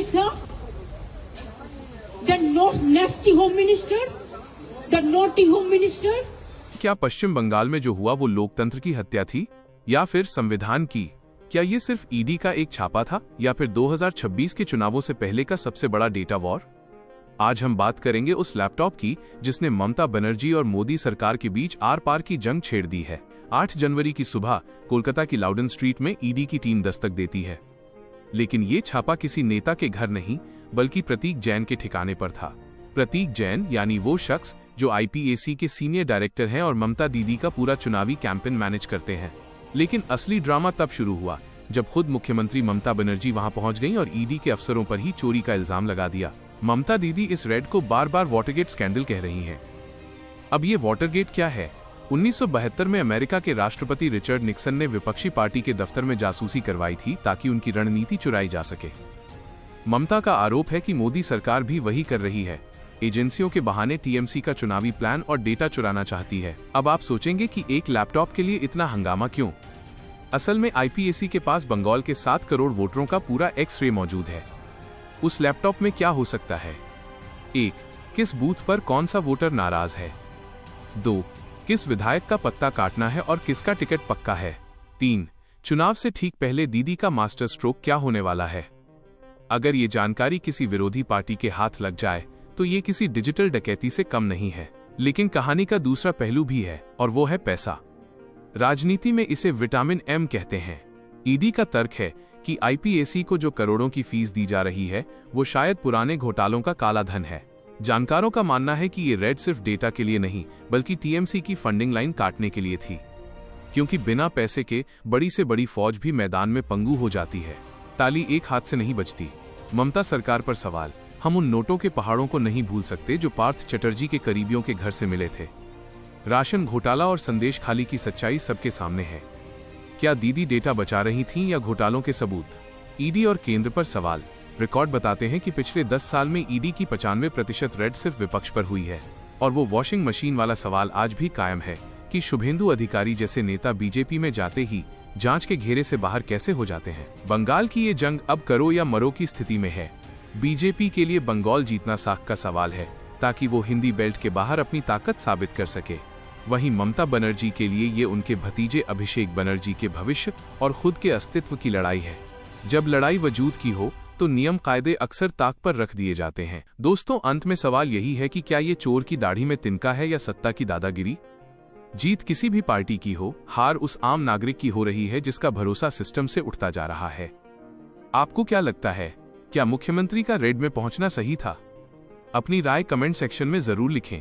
Amit Shah, the nasty home minister, the naughty home minister. क्या पश्चिम बंगाल में जो हुआ वो लोकतंत्र की हत्या थी या फिर संविधान की? क्या ये सिर्फ ईडी का एक छापा था या फिर 2026 के चुनावों से पहले का सबसे बड़ा डेटा वॉर? आज हम बात करेंगे उस लैपटॉप की जिसने ममता बनर्जी और मोदी सरकार के बीच आर पार की जंग छेड़ दी है। 8 जनवरी की सुबह कोलकाता की लाउडन स्ट्रीट में ईडी की टीम दस्तक देती है, लेकिन ये छापा किसी नेता के घर नहीं बल्कि प्रतीक जैन के ठिकाने पर था। प्रतीक जैन यानी वो शख्स जो आईपीएसी के सीनियर डायरेक्टर हैं और ममता दीदी का पूरा चुनावी कैंपेन मैनेज करते हैं। लेकिन असली ड्रामा तब शुरू हुआ जब खुद मुख्यमंत्री ममता बनर्जी वहां पहुंच गईं और ईडी के अफसरों पर ही चोरी का इल्जाम लगा दिया। ममता दीदी इस रेड को बार बार वाटरगेट स्कैंडल कह रही हैं। अब ये वाटरगेट क्या है? 1972 में अमेरिका के राष्ट्रपति रिचर्ड निक्सन ने विपक्षी पार्टी के दफ्तर में जासूसी करवाई थी ताकि उनकी रणनीति चुराई जा सके। ममता का आरोप है कि मोदी सरकार भी वही कर रही है, एजेंसियों के बहाने टीएमसी का चुनावी प्लान और डेटा चुराना चाहती है। अब आप सोचेंगे कि एक लैपटॉप के लिए इतना हंगामा क्यों? असल में आईपीएसी के पास बंगाल के 7 करोड़ वोटरों का पूरा एक्स-रे मौजूद है। उस लैपटॉप में क्या हो सकता है? 1. किस बूथ पर कौन सा वोटर नाराज है? 2. किस विधायक का पत्ता काटना है और किसका टिकट पक्का है? 3. चुनाव से ठीक पहले दीदी का मास्टर स्ट्रोक क्या होने वाला है? अगर ये जानकारी किसी विरोधी पार्टी के हाथ लग जाए तो ये किसी डिजिटल डकैती से कम नहीं है। लेकिन कहानी का दूसरा पहलू भी है और वो है पैसा। राजनीति में इसे विटामिन एम कहते हैं। ईडी का तर्क है कि आईपीएसी को जो करोड़ों की फीस दी जा रही है वो शायद पुराने घोटालों का काला धन है। जानकारों का मानना है कि ये रेड सिर्फ डेटा के लिए नहीं बल्कि टीएमसी की फंडिंग लाइन काटने के लिए थी, क्योंकि बिना पैसे के बड़ी से बड़ी फौज भी मैदान में पंगु हो जाती है। ताली एक हाथ से नहीं बजती। ममता सरकार पर सवाल। हम उन नोटों के पहाड़ों को नहीं भूल सकते जो पार्थ चटर्जी के करीबियों के घर से मिले थे। राशन घोटाला और संदेश खाली की सच्चाई सबके सामने है। क्या दीदी डेटा बचा रही थीं या घोटालों के सबूत? ईडी और केंद्र पर सवाल। रिकॉर्ड बताते हैं कि पिछले 10 साल में ईडी की 95% रेड सिर्फ विपक्ष पर हुई है। और वो वॉशिंग मशीन वाला सवाल आज भी कायम है कि शुभेंदु अधिकारी जैसे नेता बीजेपी में जाते ही जांच के घेरे से बाहर कैसे हो जाते हैं। बंगाल की ये जंग अब करो या मरो की स्थिति में है। बीजेपी के लिए बंगाल जीतना साख का सवाल है ताकि वो हिंदी बेल्ट के बाहर अपनी ताकत साबित कर सके। वहीं ममता बनर्जी के लिए ये उनके भतीजे अभिषेक बनर्जी के भविष्य और खुद के अस्तित्व की लड़ाई है। जब लड़ाई वजूद की हो तो नियम कायदे अक्सर ताक पर रख दिए जाते हैं। दोस्तों, अंत में सवाल यही है कि क्या ये चोर की दाढ़ी में तिनका है या सत्ता की दादागिरी? जीत किसी भी पार्टी की हो, हार उस आम नागरिक की हो रही है जिसका भरोसा सिस्टम से उठता जा रहा है। आपको क्या लगता है? क्या मुख्यमंत्री का रेड में पहुंचना सही था? अपनी राय कमेंट सेक्शन में जरूर लिखें।